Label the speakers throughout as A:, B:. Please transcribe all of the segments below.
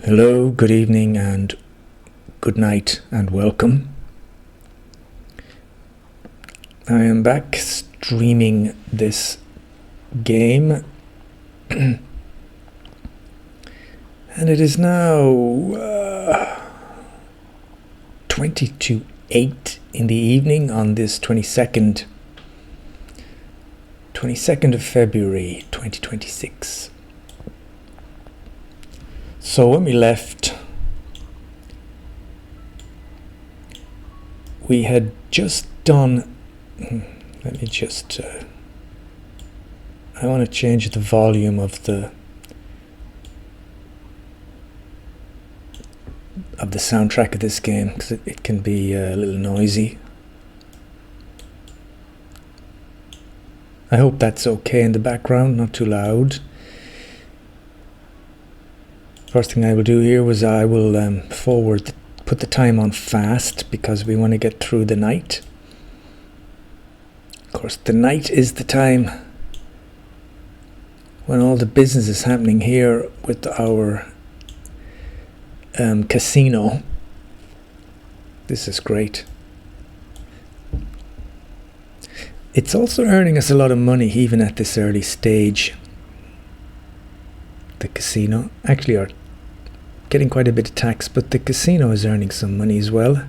A: Hello, good evening, and good night, and welcome. I am back streaming this game, and it is now 20 to 8 in the evening on this 22nd of February 2026. So when we left, we had just done, let me just, I want to change the volume of the soundtrack of this game, because it can be a little noisy. I hope that's okay in the background, not too loud. First thing I will do here was I will put the time on fast, because we want to get through the night. Of course, the night is the time when all the business is happening here with our casino. This is great. It's also earning us a lot of money even at this early stage. The casino actually are getting quite a bit of tax, but the casino is earning some money as well.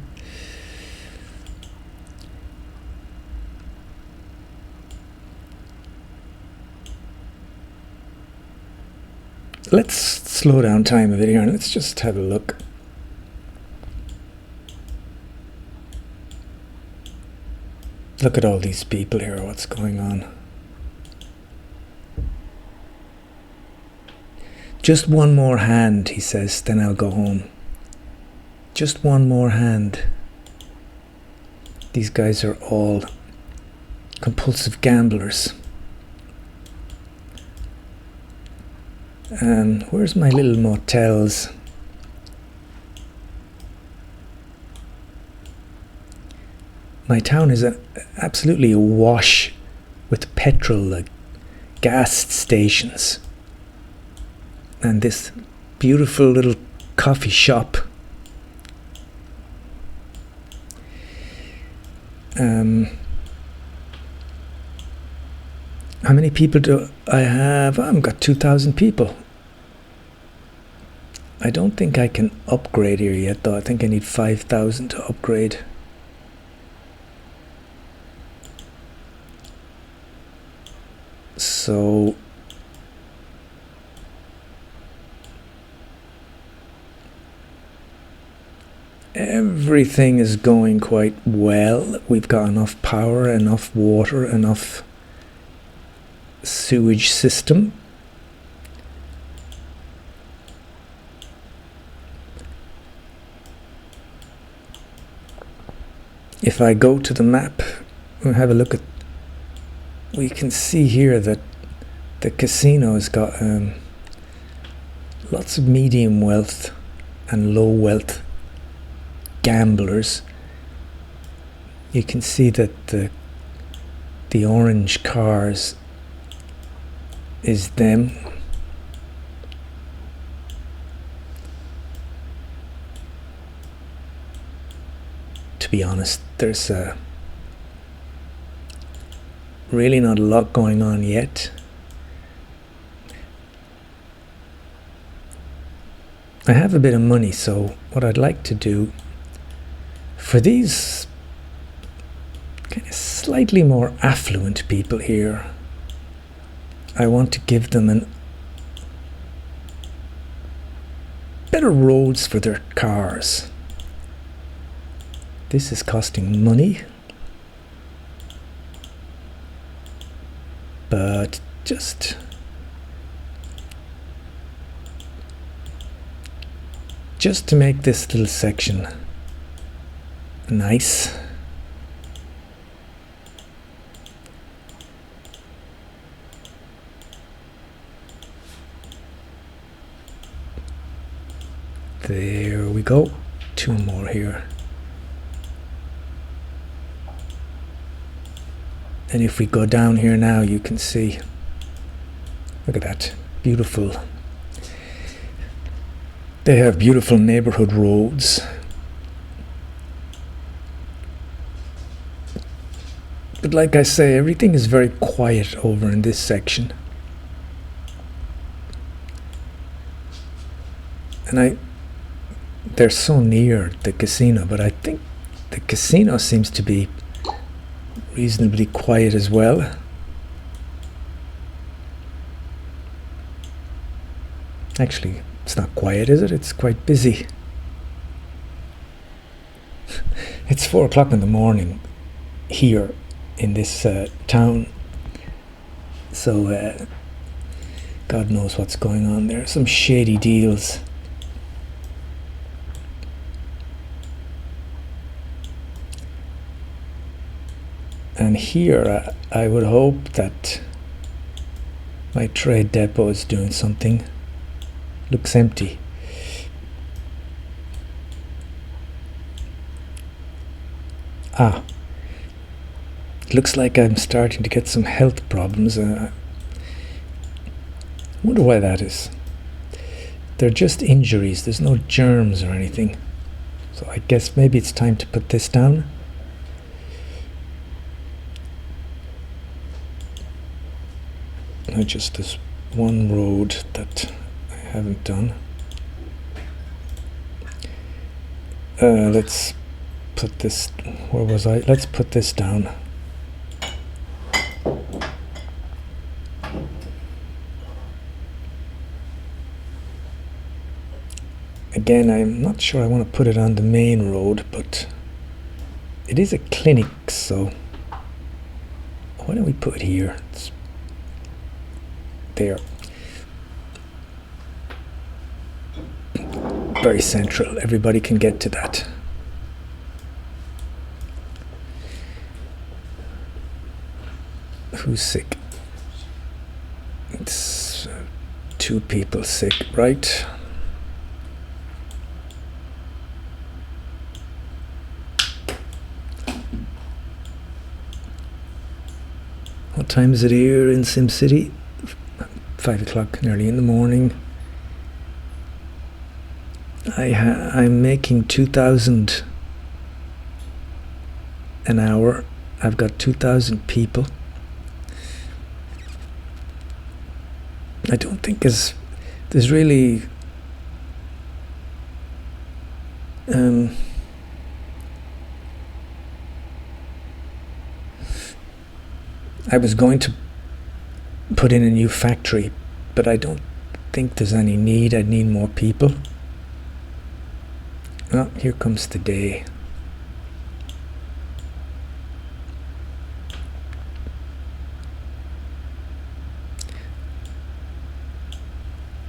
A: Let's slow down time a bit here and let's just have a look. Look at all these people here, what's going on? Just one more hand, he says, then I'll go home. Just one more hand. These guys are all compulsive gamblers. Where's my little motels? My town is absolutely awash with petrol gas stations. And this beautiful little coffee shop. How many people do I have? I've got 2,000 people. I don't think I can upgrade here yet, though. I think I need 5,000 to upgrade. So everything is going quite well. We've got enough power, enough water, enough sewage system. If I go to the map and have a look at, we can see here that the casino has got lots of medium wealth and low wealth gamblers. You can see that the orange cars is them. To be honest, there's really not a lot going on yet. I have a bit of money, so what I'd like to do for these kind of slightly more affluent people here, I want to give them better roads for their cars. This is costing money, but just to make this little section nice. There we go. 2 more here. And if we go down here now, you can see, look at that beautiful They have beautiful neighborhood roads. But like I say, everything is very quiet over in this section. And they're so near the casino, but I think the casino seems to be reasonably quiet as well. Actually, it's not quiet, is it? It's quite busy. It's 4 o'clock in the morning here in this town, so God knows what's going on there. Some shady deals. And here I would hope that my trade depot is doing something. Looks empty. Looks like I'm starting to get some health problems. I wonder why that is. They're just injuries. There's no germs or anything. So I guess maybe it's time to put this down. Just this one road that I haven't done. Let's put this, where was I? Let's put this down. Again, I'm not sure I want to put it on the main road, but it is a clinic, so why don't we put it here? It's there. Very central. Everybody can get to that. Who's sick? It's 2 people sick, right? What time is it here in SimCity? 5 o'clock, nearly in the morning. I'm making 2,000 an hour. I've got 2,000 people. I don't think there's really I was going to put in a new factory, but I don't think there's any need. I'd need more people. Oh, here comes the day.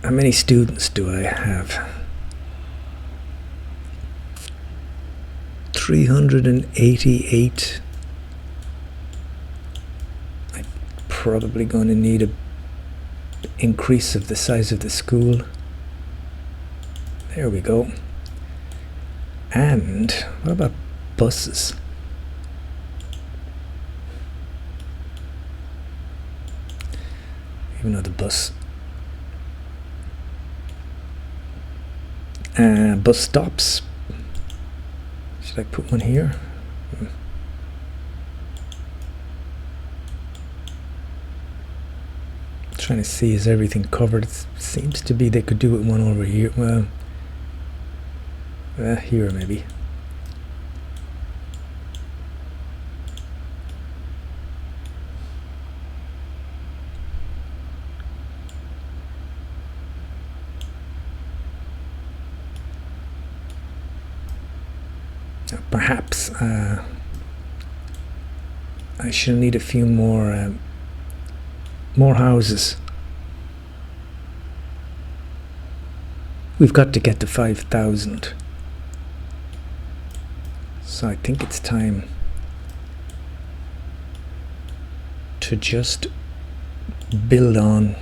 A: How many students do I have? 388. I'm probably going to need an increase of the size of the school. There we go. And what about buses? Even though the bus stops. Should I put one here? Trying to see, is everything covered? It seems to be they could do it one over here. Well, here maybe. Perhaps I shall need a few more houses. We've got to get to 5,000. So I think it's time to just build on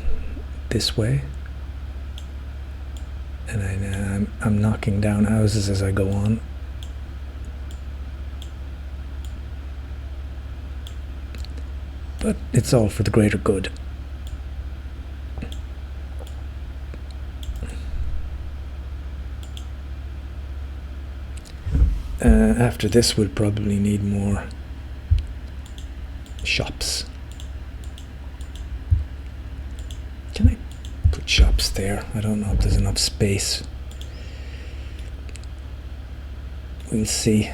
A: this way. And I'm knocking down houses as I go on. But it's all for the greater good. After this we'll probably need more shops. Can I put shops there? I don't know if there's enough space. We'll see.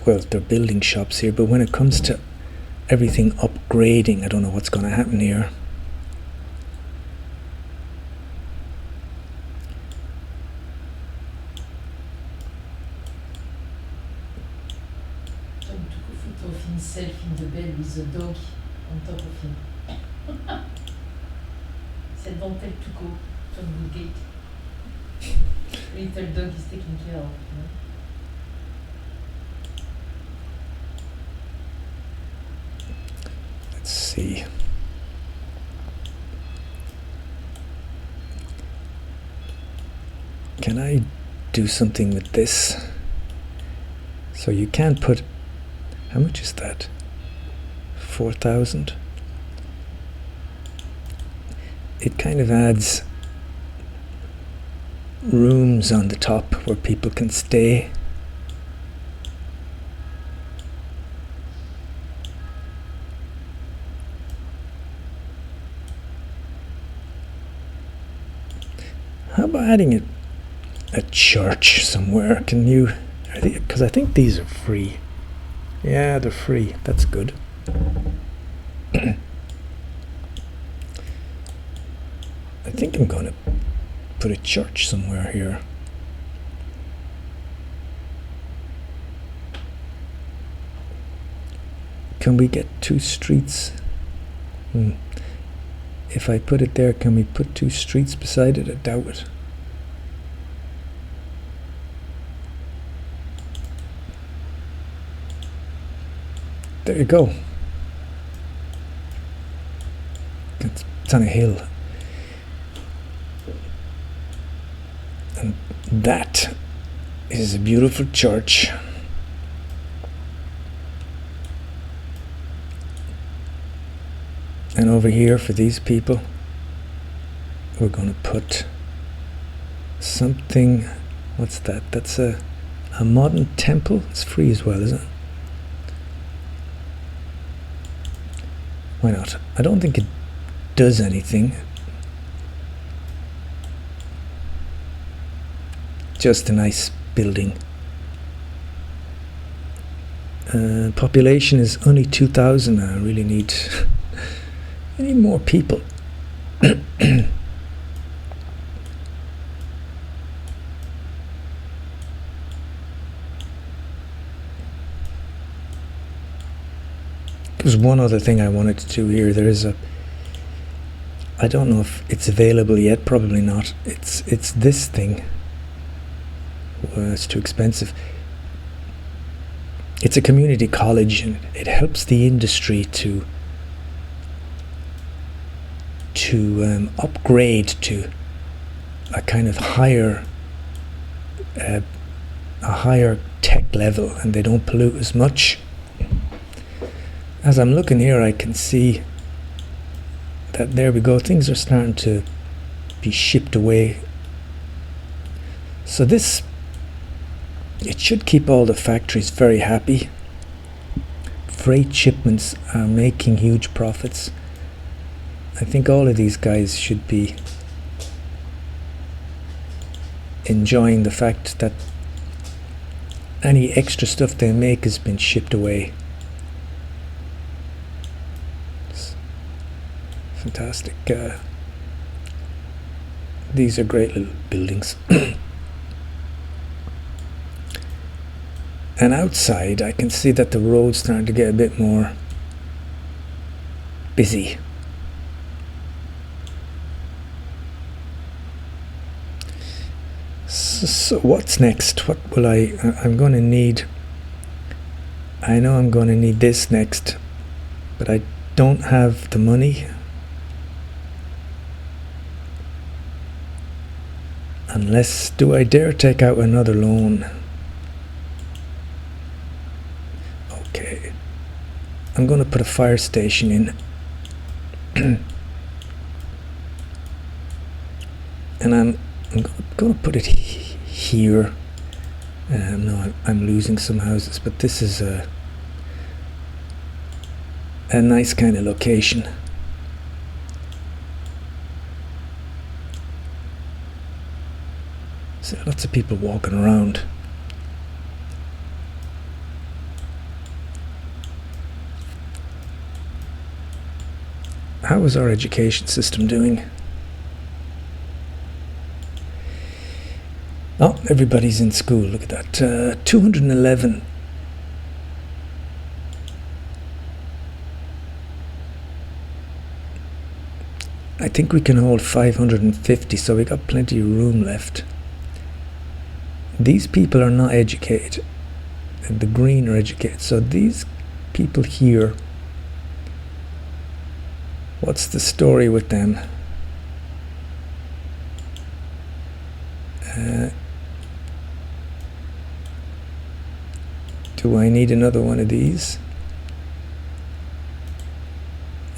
A: Well, they're building shops here, but when it comes to everything upgrading, I don't know what's going to happen here.
B: Tom took a photo of himself in the bed with the dog on top of him. Said, don't tell Tuco, Tom Woodgate. Little dog is taken care of. You know?
A: Let's see. Can I do something with this? So you can't put, how much is that? 4,000? It kind of adds rooms on the top where people can stay. How about adding a church somewhere? Can you, because I think these are free. Yeah, they're free. That's good. I think I'm going to put a church somewhere here. Can we get 2 streets? If I put it there, can we put 2 streets beside it? I doubt it. There you go. It's on a hill. And that is a beautiful church. And over here for these people, we're going to put something. What's that? That's a modern temple. It's free as well, isn't it? Why not? I don't think it does anything. Just a nice building. Population is only 2,000. I really need I need more people. There's one other thing I wanted to do here. There is a, I don't know if it's available yet, probably not. It's this thing. It's too expensive. It's a community college, and it helps the industry to upgrade to a kind of higher a higher tech level, and they don't pollute as much. As I'm looking here, I can see that there we go, things are starting to be shipped away. So this, it should keep all the factories very happy. Freight shipments are making huge profits. I think all of these guys should be enjoying the fact that any extra stuff they make has been shipped away. It's fantastic. These are great little buildings. And outside I can see that the road's starting to get a bit more busy. So what's next? What will I'm going to need, I know I'm going to need this next, but I don't have the money. Unless, do I dare take out another loan? Okay. I'm going to put a fire station in. And I'm going to put it here. No, I'm losing some houses, but this is a nice kind of location. So lots of people walking around. How is our education system doing? Oh, everybody's in school. Look at that. 211. I think we can hold 550, so we got plenty of room left. These people are not educated. And the green are educated. So these people here, what's the story with them? Do I need another one of these?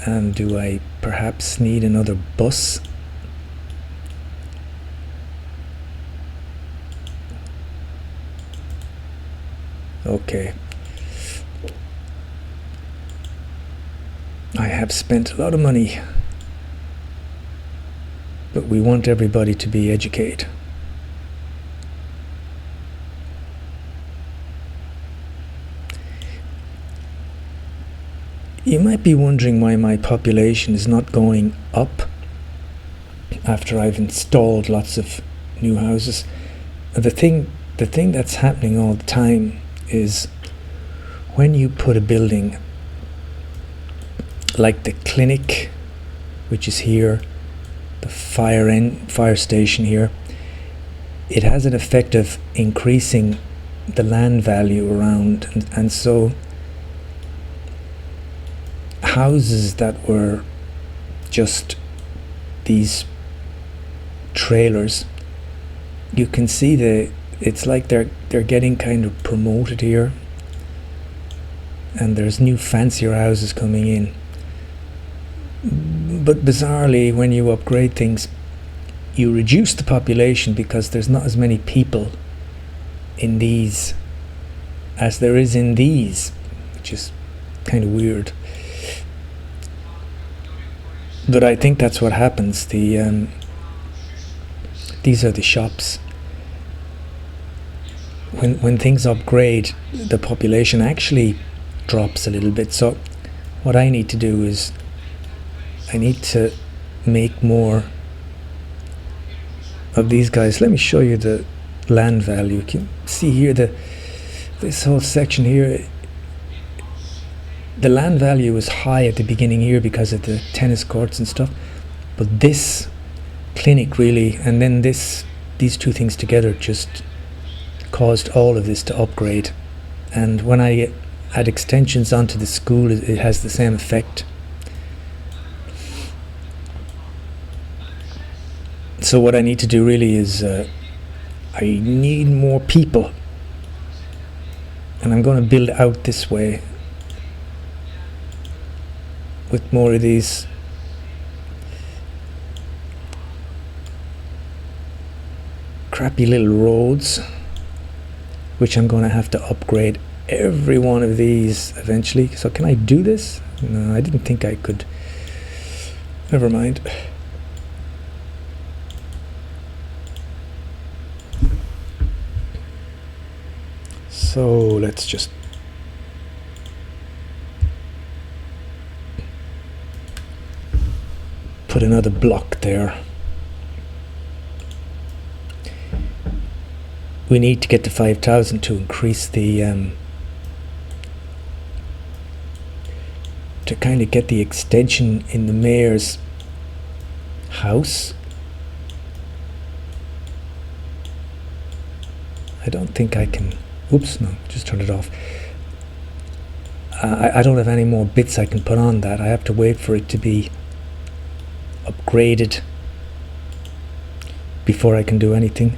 A: And do I perhaps need another bus? Okay. I have spent a lot of money, but we want everybody to be educated. You might be wondering why my population is not going up after I've installed lots of new houses. The thing that's happening all the time is when you put a building like the clinic, which is here, the fire station here, it has an effect of increasing the land value around, and so houses that were just these trailers, you can see it's like they're getting kind of promoted here, and there's new fancier houses coming in. But bizarrely, when you upgrade things, you reduce the population because there's not as many people in these as there is in these, which is kind of weird. But I think that's what happens. These are the shops. When things upgrade, the population actually drops a little bit. So what I need to do is I need to make more of these guys. Let me show you the land value. You can see here this whole section here. The land value is high at the beginning here because of the tennis courts and stuff, but this clinic really, and then these two things together just caused all of this to upgrade. And when I add extensions onto the school, it has the same effect. So what I need to do really is I need more people, and I'm going to build out this way with more of these crappy little roads, which I'm going to have to upgrade every one of these eventually. So can I do this? No, I didn't think I could. Never mind. So let's just put another block there. We need to get to 5,000 to increase the to kind of get the extension in the mayor's house. I don't think I can. Oops, no, just turn it off. I don't have any more bits I can put on that. I have to wait for it to be upgraded before I can do anything.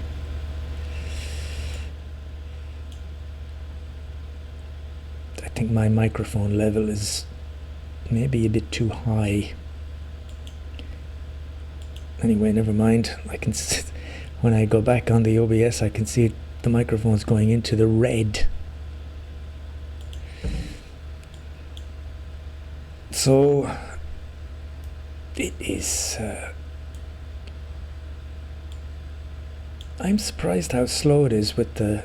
A: I think my microphone level is maybe a bit too high. Anyway, never mind. I can when I go back on the OBS, I can see the microphone's going into the red. So it is. I'm surprised how slow it is with the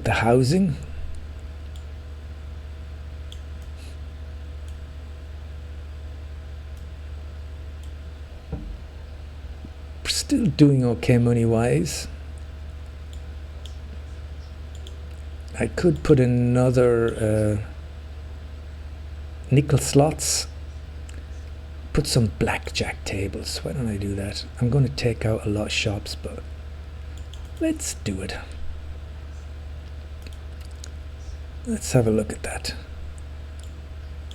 A: housing. We're still doing okay money-wise. I could put another nickel slots. Put some blackjack tables. Why don't I do that? I'm going to take out a lot of shops, but let's do it. Let's have a look at that.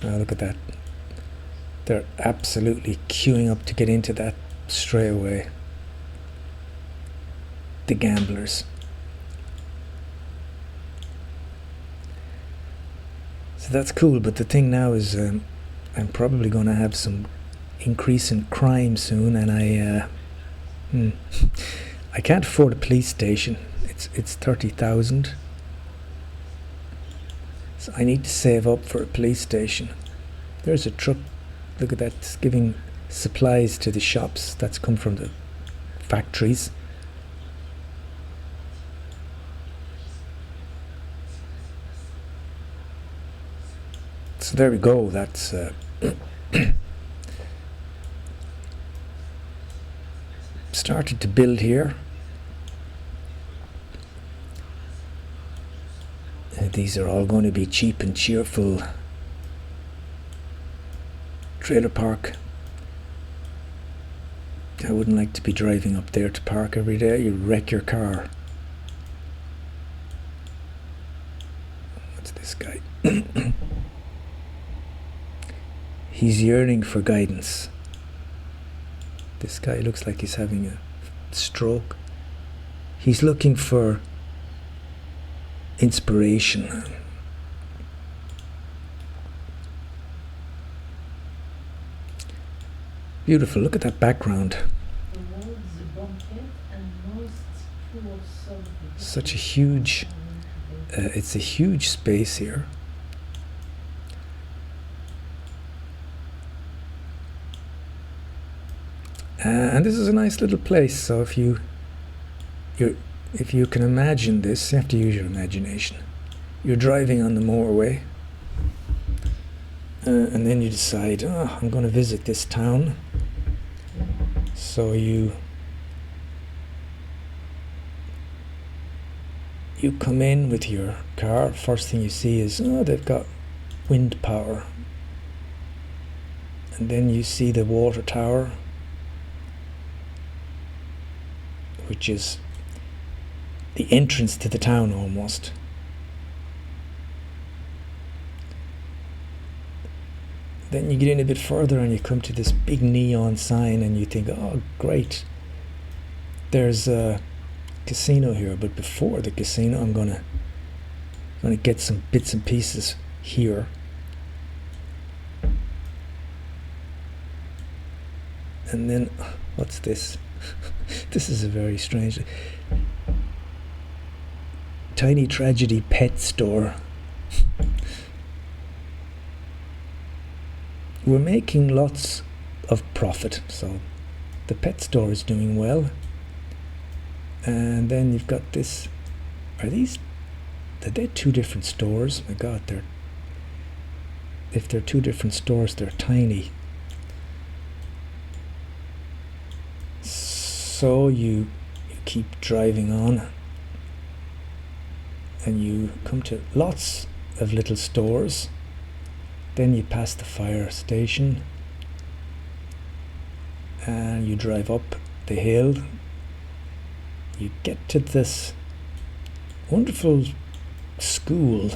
A: Now look at that. They're absolutely queuing up to get into that straight away. The gamblers. So that's cool, but the thing now is I'm probably going to have some increase in crime soon, and I can't afford a police station. It's 30,000. So I need to save up for a police station. There's a truck. Look at that, it's giving supplies to the shops that's come from the factories. So there we go. That's started to build here. These are all going to be cheap and cheerful trailer park. I wouldn't like to be driving up there to park every day. You wreck your car. What's this guy? He's yearning for guidance. This guy looks like he's having a stroke. He's looking for inspiration. Beautiful. Look at that background. Such a huge, it's a huge space here. And this is a nice little place. So if you can imagine this, you have to use your imagination. You're driving on the motorway, and then you decide, oh, I'm going to visit this town. So you come in with your car. First thing you see is, oh, they've got wind power. And then you see the water tower, which is the entrance to the town almost. Then you get in a bit further and you come to this big neon sign and you think, oh great, there's a casino here. But before the casino, I'm gonna get some bits and pieces here. And then, what's this? This is a very strange Tiny Tragedy pet store. We're making lots of profit, so the pet store is doing well. And then you've got this. Are they two different stores? My God, if they're two different stores, they're tiny. So you keep driving on and you come to lots of little stores. Then you pass the fire station and you drive up the hill. You get to this wonderful school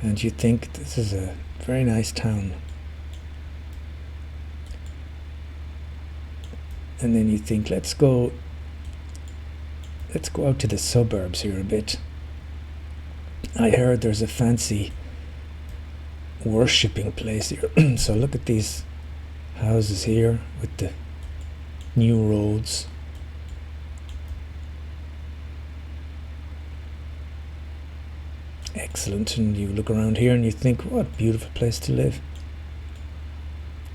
A: and you think this is a very nice town. And then you think, let's go out to the suburbs here a bit. I heard there's a fancy worshipping place here. So look at these houses here with the new roads. Excellent. And you look around here and you think, what a beautiful place to live.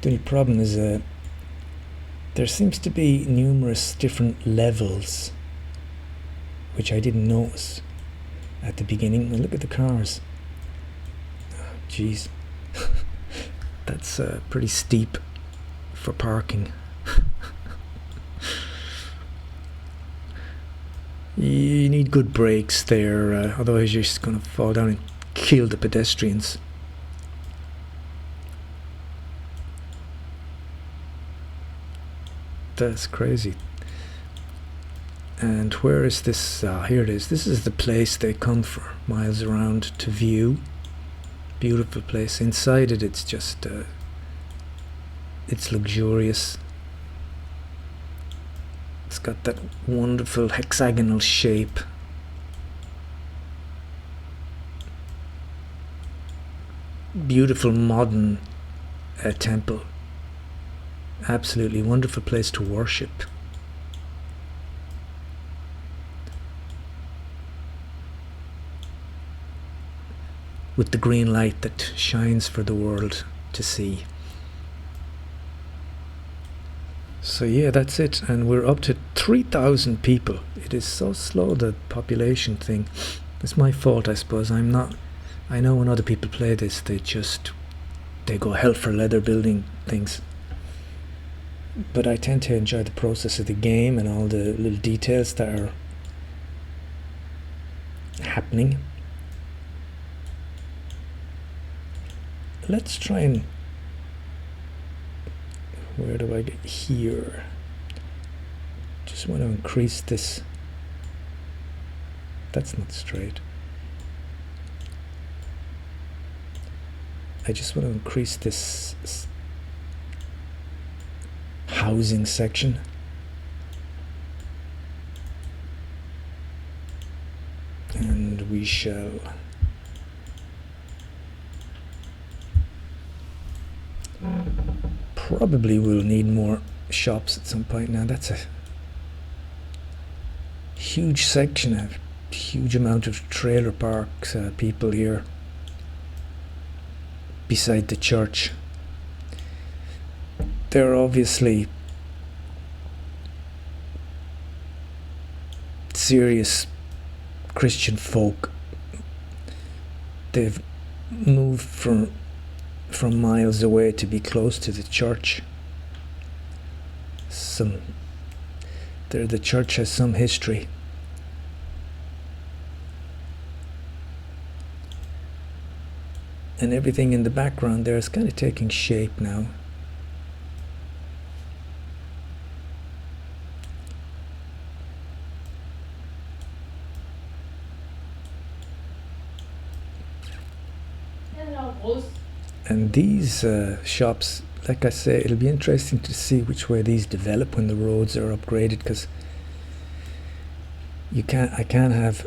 A: The only problem is there seems to be numerous different levels, which I didn't notice at the beginning. And look at the cars. Jeez. That's pretty steep for parking. You need good brakes there, otherwise you're just going to fall down and kill the pedestrians. That's crazy. And where is this? Here it is. This is the place they come for miles around to view. Beautiful place. Inside it, it's just it's luxurious. It's got that wonderful hexagonal shape. Beautiful modern temple. Absolutely wonderful place to worship. With the green light that shines for the world to see. So yeah, that's it, and we're up to 3,000 people. It is so slow, the population thing. It's my fault, I suppose. I know when other people play this, they go hell for leather building things. But I tend to enjoy the process of the game and all the little details that are happening. Let's try and... where do I get here? Just want to increase this. That's not straight. I just want to increase this housing section. And we shall probably will need more shops at some point. Now that's a huge section, a huge amount of trailer parks, people here beside the church. They're obviously serious Christian folk. They've moved from miles away to be close to the church. The church has some history. And everything in the background there is kind of taking shape now. And these shops, like I say, it'll be interesting to see which way these develop when the roads are upgraded, because I can't have,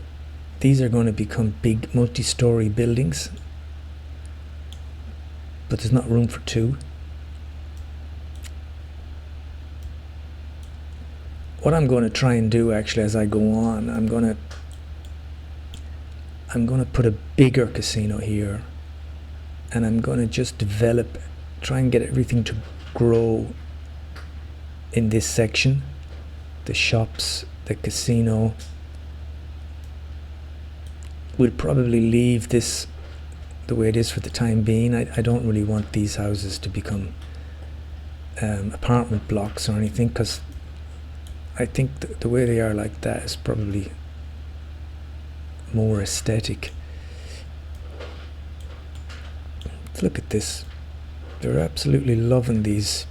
A: these are going to become big multi-story buildings, but there's not room for two. What I'm going to try and do actually as I go on, I'm going to put a bigger casino here. And I'm going to just try and get everything to grow in this section. The shops, the casino. We'll probably leave this the way it is for the time being. I don't really want these houses to become apartment blocks or anything, because I think the way they are like that is probably more aesthetic. Look at this. They're absolutely loving these.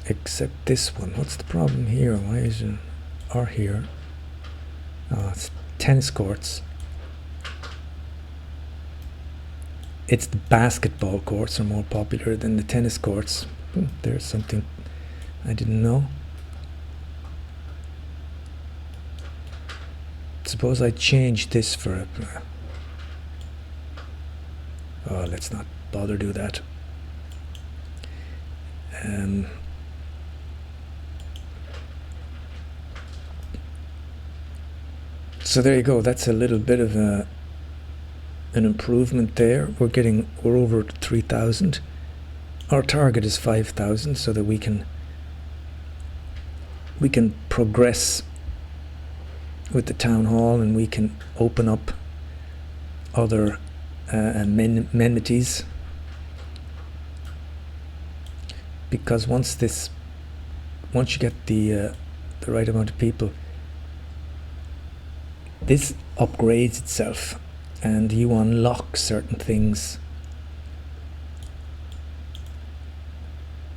A: Except this one. What's the problem here? Why is it? Or here? Oh, it's tennis courts. It's the basketball courts are more popular than the tennis courts. There's something I didn't know. Suppose I change this for a... Oh, let's not bother do that. So there you go. That's a little bit of an improvement there. We're over 3,000. Our target is 5,000, so that we can progress with the town hall, and we can open up other amenities. Because once you get the right amount of people, this upgrades itself, and you unlock certain things.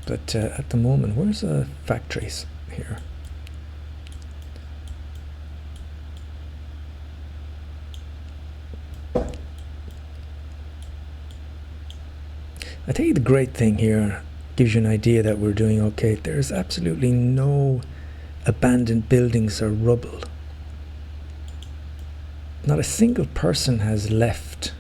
A: But at the moment, where's factories here? I think the great thing here gives you an idea that we're doing okay. There's absolutely no abandoned buildings or rubble. Not a single person has left.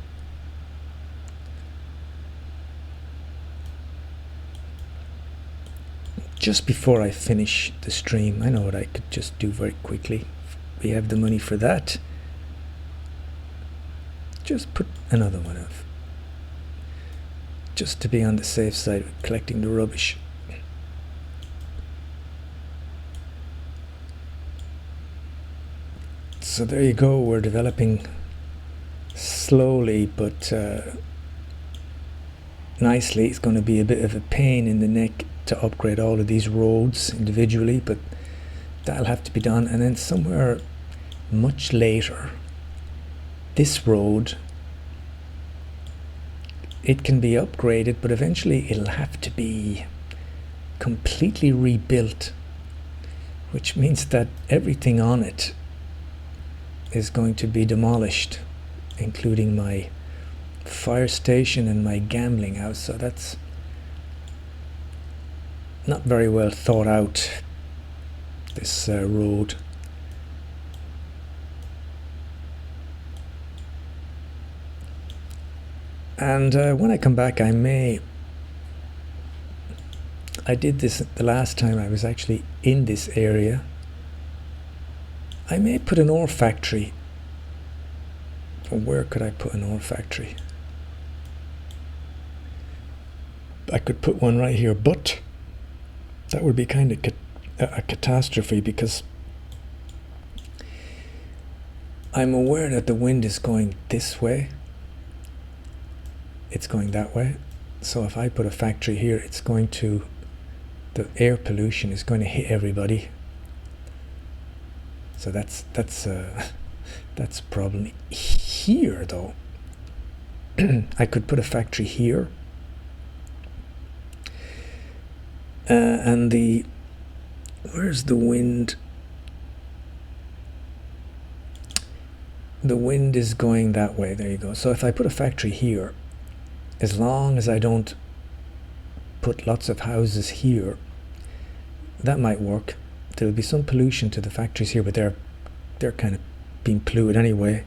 A: Just before I finish the stream, I know what I could just do very quickly. We have the money for that. Just put another one up. Just to be on the safe side with collecting the rubbish. So there you go, we're developing slowly but nicely. It's going to be a bit of a pain in the neck to upgrade all of these roads individually, but that'll have to be done. And then somewhere much later, this road, it can be upgraded, but eventually it'll have to be completely rebuilt, which means that everything on it is going to be demolished, including my fire station and my gambling house. So that's not very well thought out, this road. And when I come back, I did this the last time I was actually in this area. I may put an ore factory. Where could I put an ore factory? I could put one right here, but that would be kind of a catastrophe, because I'm aware that the wind is going this way. It's going that way. So if I put a factory here, it's going to, the air pollution is going to hit everybody. So that's a problem. Here though, I could put a factory here, and where's the wind? The wind is going that way. There you go. So if I put a factory here, as long as I don't put lots of houses here, that might work. There'll be some pollution to the factories here, but they're kind of being polluted anyway.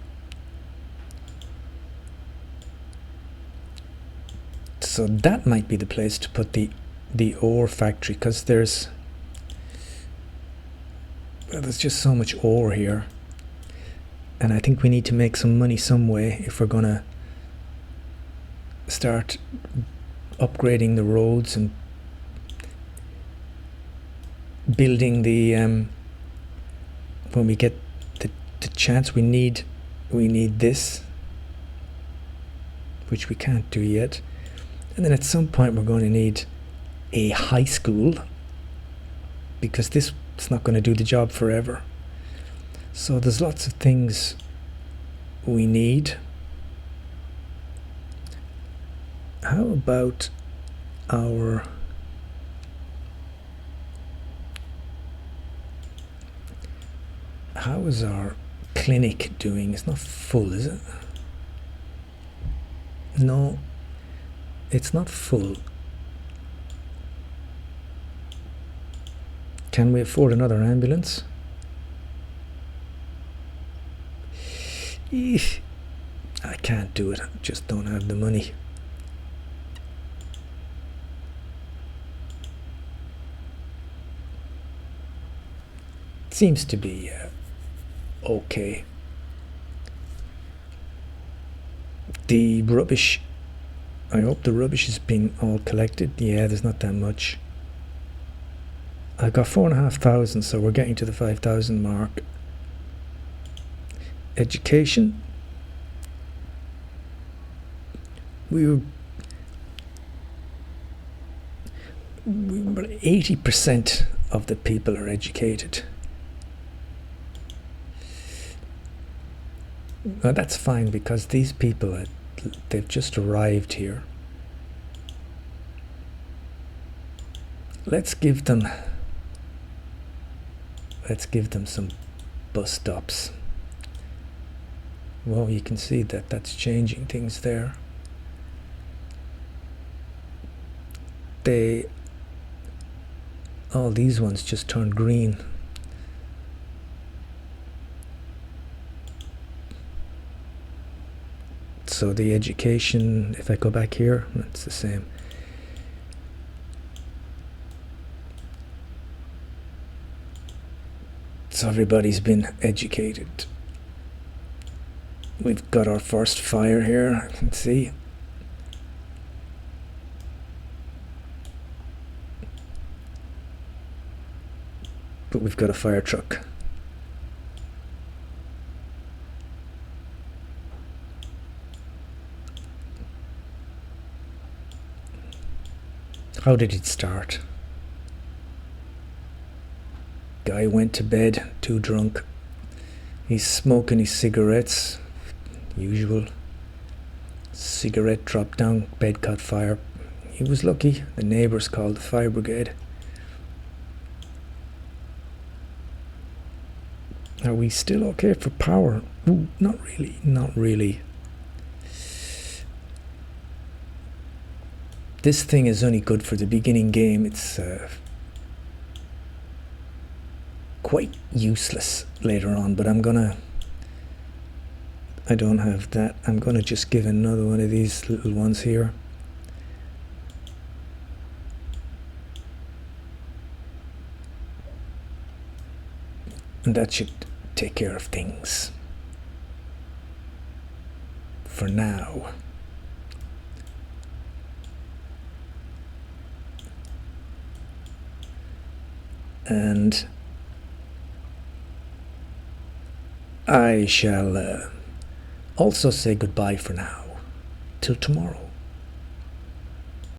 A: So that might be the place to put the ore factory, because there's just so much ore here, and I think we need to make some money some way if we're gonna start upgrading the roads and building the when we get the chance. We need this, which we can't do yet, and then at some point we're going to need a high school, because this is not going to do the job forever. So there's lots of things we need. How about how is our clinic doing? It's not full, is it? No, it's not full. Can we afford another ambulance? I can't do it. I just don't have the money. seems to be okay. The rubbish, I hope the rubbish has been all collected. Yeah, there's not that much. I got 4,500, so we're getting to the 5,000 mark. Education. We were 80% of the people are educated. Well, that's fine because these people, they've just arrived here. Let's give them some bus stops. Well, you can see that that's changing things there. All these ones just turned green. So the education, if I go back here, it's the same. So everybody's been educated. We've got our first fire here, I can see. But we've got a fire truck. How did it start? Guy went to bed, too drunk. He's smoking his cigarettes. Usual. Cigarette dropped down, bed caught fire. He was lucky. The neighbours called the fire brigade. Are we still okay for power? Ooh, not really, not really. This thing is only good for the beginning game. It's quite useless later on, but I don't have that. I'm gonna just give another one of these little ones here. And that should take care of things. For now. And I shall also say goodbye for now. Till tomorrow.